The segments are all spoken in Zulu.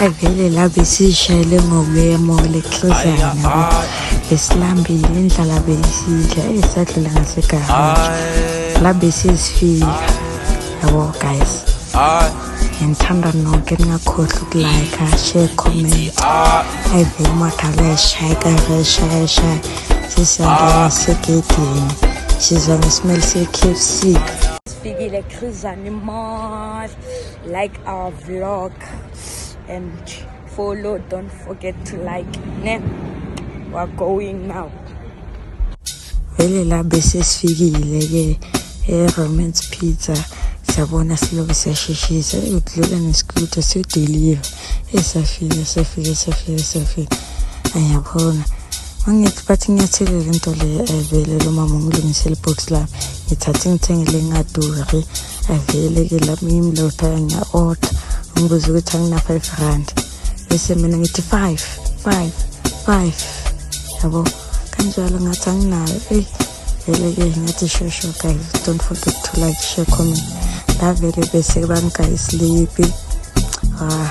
Vele la besishayele ngokuyemo lekhrizana yabo besilambile indlala beyisidla esadlula ngasegarage la besizifika yabo guys ngithanda nonke ningakhohlwa ukulike share comment vele makhala shaya sisiyangena segedini sizwa ngesimeli se-KFC sifikile ekhrizana mall. Like our vlog and follow, don't forget to like. We're going now. Vele la besesifikile ke Romance Pizza sabona silobe siyasheshisa udlula nescooter siyodeliver esafika ayabona mangithi bathi ngiyathelela into le vele lo mama ngilungisela ibox la ngithatha ngithengele ngaduri vele ke la ngimlotha ngiya-order ngibuza ukuthi angina 5 rand bese mina ngithi 5 yabo kanjalo ngathi anginayo vele ke ngathi shosho guys don't forget to like share comment la vele bese bangayisleep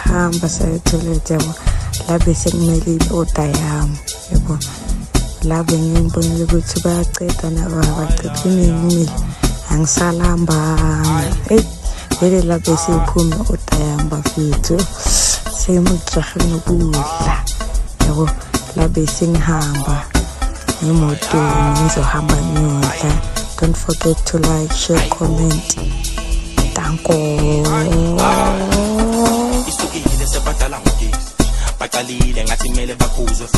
hamba saye toilet yabo la bese kumele i-order yami yabo la bengibonile ukuthi bayaceda nabaceda imile angisalambanga vele la bese iphuma i-order yami bafethu seyimujahe nokudla yabo la bese ngihamba ngemotweni ngizohamba ngiyodla. Don't forget to like share comment danko isukile sebadala ngogesi baqalile ngathi kumele bakhuzwe